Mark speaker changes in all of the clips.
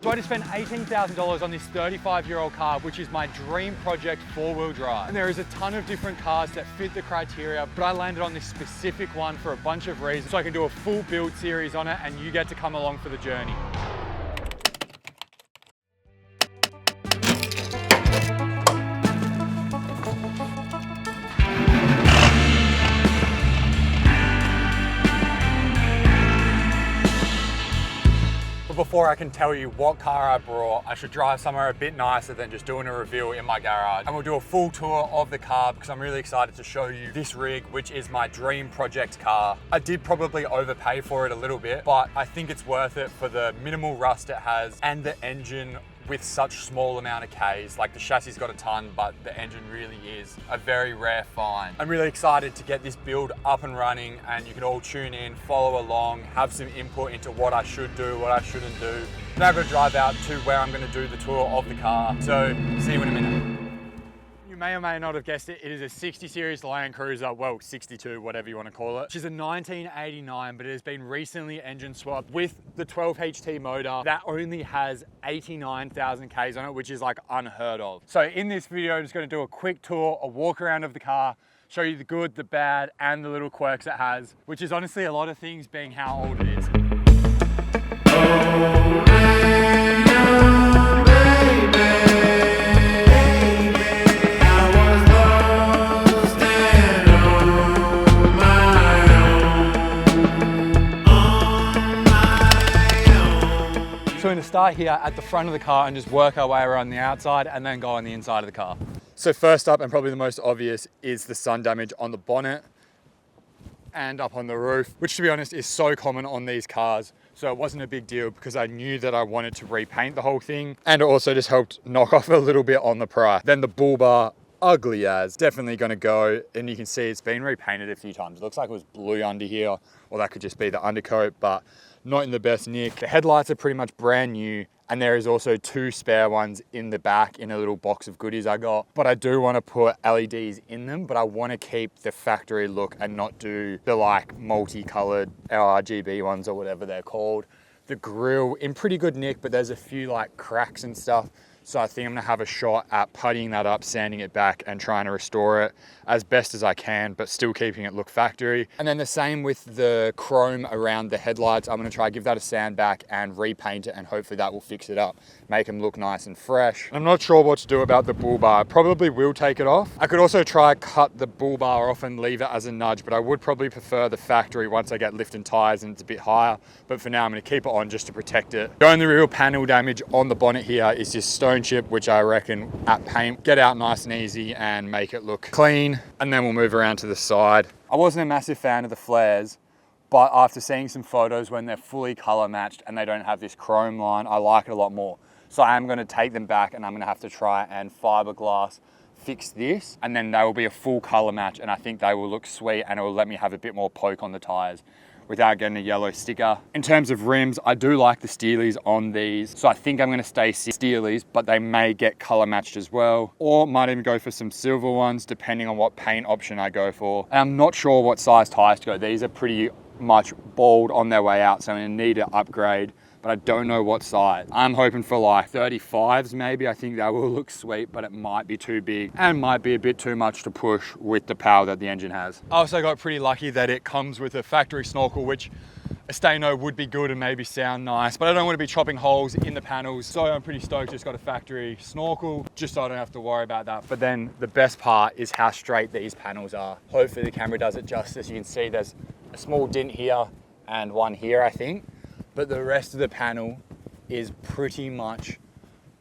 Speaker 1: So I just spent $18,000 on this 35-year-old car, which is my dream project 4-wheel drive. And there is a ton of different cars that fit the criteria, but I landed on this specific one for a bunch of reasons. So I can do a full build series on it and you get to come along for the journey. Before I can tell you what car I brought, I should drive somewhere a bit nicer than just doing a review in my garage. And we'll do a full tour of the car because I'm really excited to show you this rig, which is my dream project car. I did probably overpay for it a little bit, but I think it's worth it for the minimal rust it has and the engine with such small amount of Ks. Like the chassis got a ton, but the engine really is a very rare find. I'm really excited to get this build up and running, and you can all tune in, follow along, have some input into what I should do, what I shouldn't do. Now I'm gonna drive out to where I'm gonna do the tour of the car. So see you in a minute. You may or may not have guessed it, it is a 60 series Landcruiser, well, 62, whatever you want to call it. Which is a 1989, but it has been recently engine swapped with the 12 HT motor that only has 89,000 Ks on it, which is like unheard of. So in this video, I'm just going to do a quick tour, a walk around of the car, show you the good, the bad, and the little quirks it has, which is honestly a lot of things being how old it is. So we're going to start here at the front of the car and just work our way around the outside and then go on the inside of the car. So first up, and probably the most obvious, is the sun damage on the bonnet and up on the roof, which to be honest is so common on these cars. So it wasn't a big deal because I knew that I wanted to repaint the whole thing, and it also just helped knock off a little bit on the price. Then the bull bar, ugly as, definitely gonna go, and you can see it's been repainted a few times. It looks like it was blue under here, or that could just be the undercoat, but not in the best nick. The headlights are pretty much brand new, and there is also 2 spare ones in the back in a little box of goodies I got. But I do want to put LEDs in them, but I want to keep the factory look and not do the like multicolored RGB ones or whatever they're called. The grille in pretty good nick, but there's a few like cracks and stuff. So I think I'm gonna have a shot at puttying that up, sanding it back, and trying to restore it as best as I can, but still keeping it look factory. And then the same with the chrome around the headlights. I'm gonna try give that a sand back and repaint it, and hopefully that will fix it up, make them look nice and fresh. I'm not sure what to do about the bull bar. I probably will take it off. I could also try cut the bull bar off and leave it as a nudge, but I would probably prefer the factory once I get lift and tires and it's a bit higher. But for now, I'm gonna keep it on just to protect it. The only real panel damage on the bonnet here is this stone chip, which I reckon at paint, get out nice and easy and make it look clean. And then we'll move around to the side. I wasn't a massive fan of the flares, but after seeing some photos when they're fully color matched and they don't have this chrome line, I like it a lot more. So I am gonna take them back, and I'm gonna have to try and fiberglass fix this, and then they will be a full color match, and I think they will look sweet, and it will let me have a bit more poke on the tires without getting a yellow sticker. In terms of rims, I do like the Steelies on these, so I think I'm gonna stay Steelies, but they may get color matched as well, or might even go for some silver ones depending on what paint option I go for. And I'm not sure what size tires to go. These are pretty much bald on their way out, so I'm gonna need an upgrade, but I don't know what size. I'm hoping for like 35s maybe. I think that will look sweet, but it might be too big and might be a bit too much to push with the power that the engine has. I also got pretty lucky that it comes with a factory snorkel, which a Stano would be good and maybe sound nice, but I don't want to be chopping holes in the panels, so I'm pretty stoked it's got a factory snorkel, just so I don't have to worry about that. But then the best part is how straight these panels are. Hopefully the camera does it justice. You can see there's a small dent here and one here, I think. But the rest of the panel is pretty much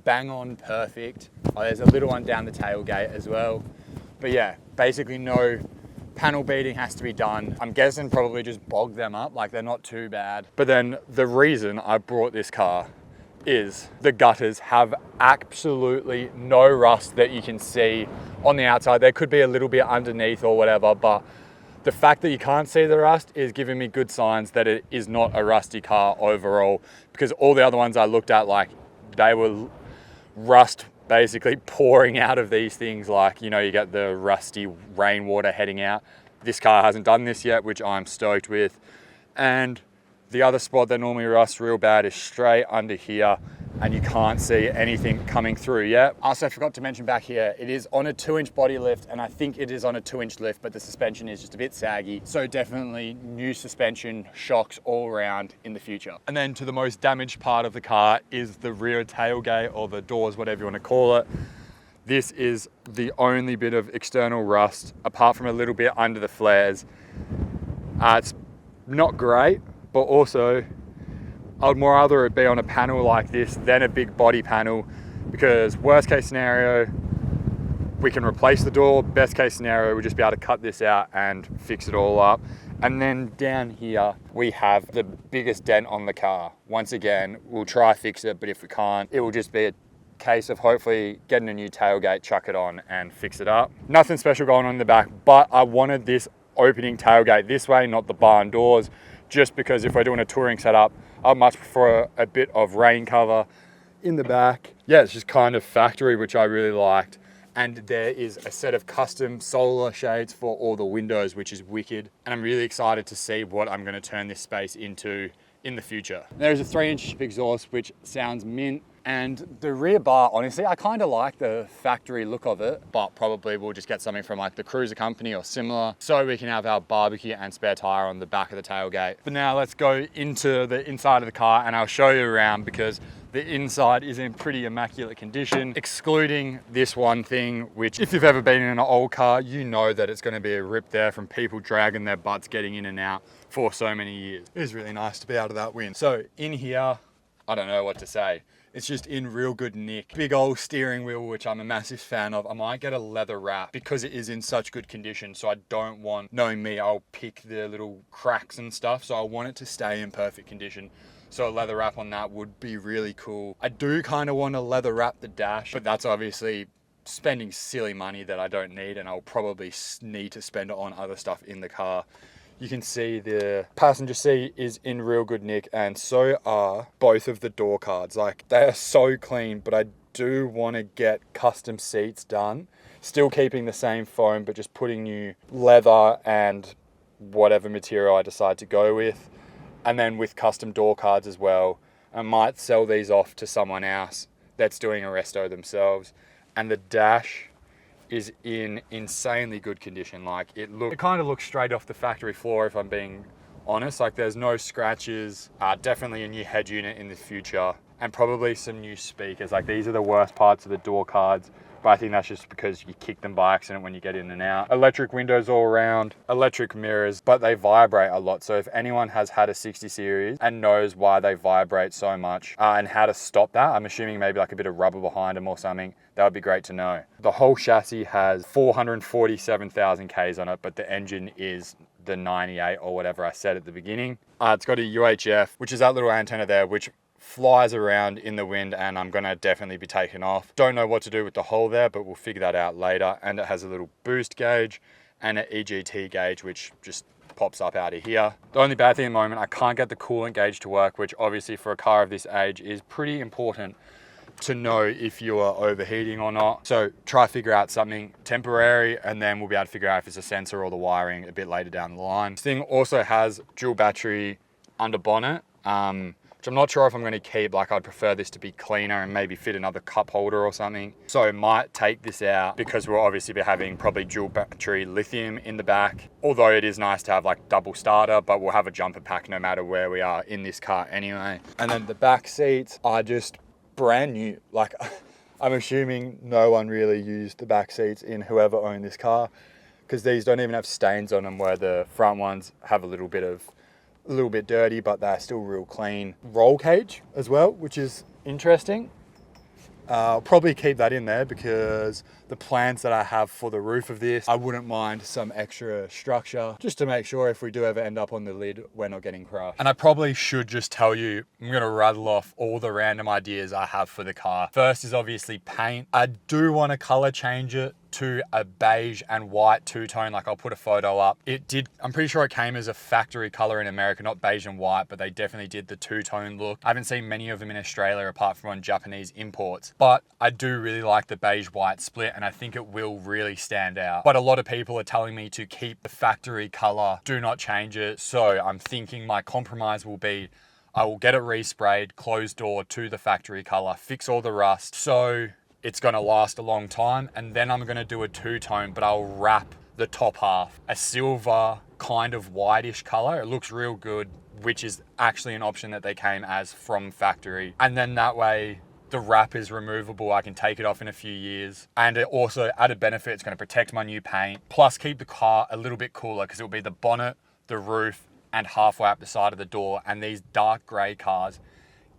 Speaker 1: bang on perfect. Oh, there's a little one down the tailgate as well. But yeah, basically no panel beating has to be done. I'm guessing probably just bog them up, like they're not too bad. But then the reason I brought this car is the gutters have absolutely no rust that you can see on the outside. There could be a little bit underneath or whatever, but the fact that you can't see the rust is giving me good signs that it is not a rusty car overall, because all the other ones I looked at, like they were rust basically pouring out of these things. Like, you know, you get the rusty rainwater heading out. This car hasn't done this yet, which I'm stoked with. And the other spot that normally rusts real bad is straight under here. and you can't see anything coming through yet. Also, I forgot to mention back here, it is on a 2-inch body lift, and I think it is on a 2-inch lift, but the suspension is just a bit saggy. So definitely new suspension, shocks all around in the future. And then to the most damaged part of the car is the rear tailgate, or the doors, whatever you want to call it. This is the only bit of external rust, apart from a little bit under the flares. It's not great, but also I'd more rather it be on a panel like this than a big body panel, because worst case scenario, we can replace the door. Best case scenario, we'll just be able to cut this out and fix it all up. And then down here, we have the biggest dent on the car. Once again, we'll try fix it, but if we can't, it will just be a case of hopefully getting a new tailgate, chuck it on and fix it up. Nothing special going on in the back, but I wanted this opening tailgate this way, not the barn doors, just because if we're doing a touring setup, I'd much prefer a bit of rain cover in the back. Yeah, it's just kind of factory, which I really liked. And there is a set of custom solar shades for all the windows, which is wicked. And I'm really excited to see what I'm going to turn this space into in the future. There's a 3-inch exhaust, which sounds mint. And the rear bar, honestly, I kind of like the factory look of it, but probably we'll just get something from like the Cruiser company or similar, so we can have our barbecue and spare tire on the back of the tailgate. But now let's go into the inside of the car and I'll show you around, because the inside is in pretty immaculate condition, excluding this one thing, which if you've ever been in an old car, you know that it's going to be a rip there from people dragging their butts getting in and out for so many years. It is really nice to be out of that wind. So in here, I don't know what to say. It's just in real good nick. Big old steering wheel, which I'm a massive fan of. I might get a leather wrap because it is in such good condition. So I don't want, knowing me, I'll pick the little cracks and stuff. So I want it to stay in perfect condition. So a leather wrap on that would be really cool. I do kind of want to leather wrap the dash, but that's obviously spending silly money that I don't need, and I'll probably need to spend it on other stuff in the car. You can see the passenger seat is in real good nick, and so are both of the door cards. Like, they are so clean, but I do want to get custom seats done. Still keeping the same foam, but just putting new leather and whatever material I decide to go with. And then with custom door cards as well. I might sell these off to someone else that's doing a resto themselves. And the dash is in insanely good condition. Like, it kind of looks straight off the factory floor, if I'm being honest. Like, there's no scratches. Definitely a new head unit in the future, and probably some new speakers. Like, these are the worst parts of the door cards, but I think that's just because you kick them by accident when you get in and out. Electric windows all around, electric mirrors, but they vibrate a lot. So if anyone has had a 60 series and knows why they vibrate so much and how to stop that, I'm assuming maybe like a bit of rubber behind them or something, that would be great to know. The whole chassis has 447,000 Ks on it, but the engine is the 98 or whatever I said at the beginning. It's got a UHF, which is that little antenna there, which flies around in the wind, and I'm gonna definitely be taking off. Don't know what to do with the hole there, but we'll figure that out later. And it has a little boost gauge and an EGT gauge, which just pops up out of here. The only bad thing at the moment, I can't get the coolant gauge to work, which obviously for a car of this age is pretty important to know if you are overheating or not. So try to figure out something temporary, and then we'll be able to figure out if it's a sensor or the wiring a bit later down the line. This thing also has dual battery under bonnet, which I'm not sure if I'm going to keep. Like, I'd prefer this to be cleaner and maybe fit another cup holder or something. So I might take this out, because we'll obviously be having probably dual battery lithium in the back. Although it is nice to have like double starter, but we'll have a jumper pack no matter where we are in this car anyway. And then the back seats are just brand new. Like, I'm assuming no one really used the back seats in whoever owned this car, because these don't even have stains on them, where the front ones have a little bit dirty, but they're still real clean. Roll cage as well, which is interesting. I'll probably keep that in there, because the plans that I have for the roof of this, I wouldn't mind some extra structure, just to make sure if we do ever end up on the lid, we're not getting crushed. And I probably should just tell you, I'm gonna rattle off all the random ideas I have for the car. First is obviously paint. I do want to color change it to a beige and white two-tone. Like, I'll put a photo up. I'm pretty sure it came as a factory color in America, not beige and white, but they definitely did the two-tone look. I haven't seen many of them in Australia apart from on Japanese imports, but I do really like the beige-white split, and I think it will really stand out. But a lot of people are telling me to keep the factory color, do not change it. So I'm thinking my compromise will be, I will get it resprayed, closed door to the factory color, fix all the rust. So it's gonna last a long time. And then I'm gonna do a two-tone, but I'll wrap the top half a silver kind of whitish color. It looks real good, which is actually an option that they came as from factory. And then that way, the wrap is removable. I can take it off in a few years. And it also, added benefit, it's gonna protect my new paint, plus keep the car a little bit cooler because it'll be the bonnet, the roof, and halfway up the side of the door. And these dark gray cars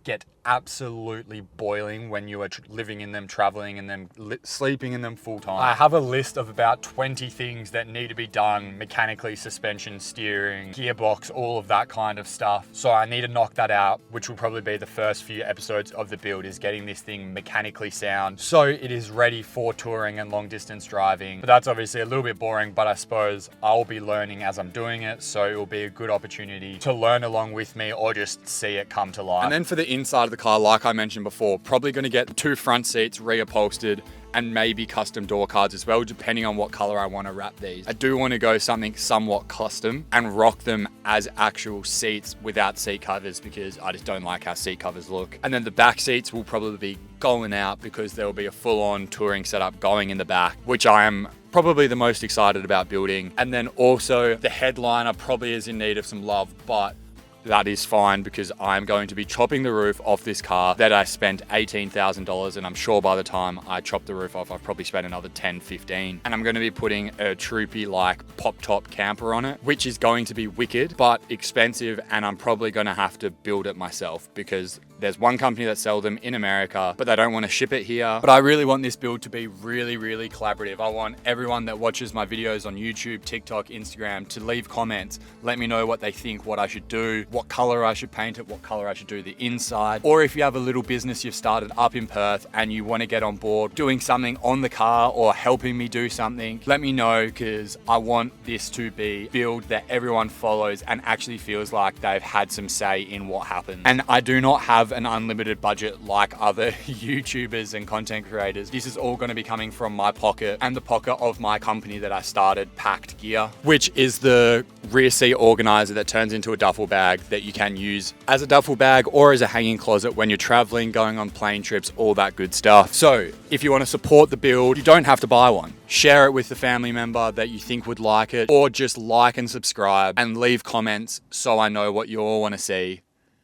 Speaker 1: get absolutely boiling when you are living in them, traveling in them, sleeping in them full time. I have a list of about 20 things that need to be done mechanically: suspension, steering, gearbox, all of that kind of stuff. So I need to knock that out, which will probably be the first few episodes of the build, is getting this thing mechanically sound so it is ready for touring and long distance driving. But that's obviously a little bit boring, but I suppose I'll be learning as I'm doing it, so it will be a good opportunity to learn along with me or just see it come to life. And then for the inside of the car, like I mentioned before, probably going to get 2 front seats reupholstered and maybe custom door cards as well, depending on what color I want to wrap these. I do want to go something somewhat custom and rock them as actual seats without seat covers, because I just don't like how seat covers look. And then the back seats will probably be going out because there will be a full-on touring setup going in the back, which I am probably the most excited about building. And then also the headliner probably is in need of some love, but that is fine because I'm going to be chopping the roof off this car that I spent $18,000, and I'm sure by the time I chop the roof off, I've probably spent another 10, 15. And I'm going to be putting a troopy like pop top camper on it, which is going to be wicked, but expensive. And I'm probably going to have to build it myself because there's one company that sells them in America, but they don't want to ship it here. But I really want this build to be really, really collaborative. I want everyone that watches my videos on YouTube, TikTok, Instagram to leave comments. Let me know what they think, what I should do, what color I should paint it, what color I should do the inside. Or if you have a little business you've started up in Perth and you want to get on board doing something on the car or helping me do something, let me know, because I want this to be a build that everyone follows and actually feels like they've had some say in what happens. And I do not have an unlimited budget like other YouTubers and content creators. This is all going to be coming from my pocket and the pocket of my company that I started, Packed Gear, which is the rear seat organizer that turns into a duffel bag that you can use as a duffel bag or as a hanging closet when you're traveling, going on plane trips, all that good stuff. So if you want to support the build, you don't have to buy one. Share it with the family member that you think would like it, or just like and subscribe and leave comments so I know what you all want to see.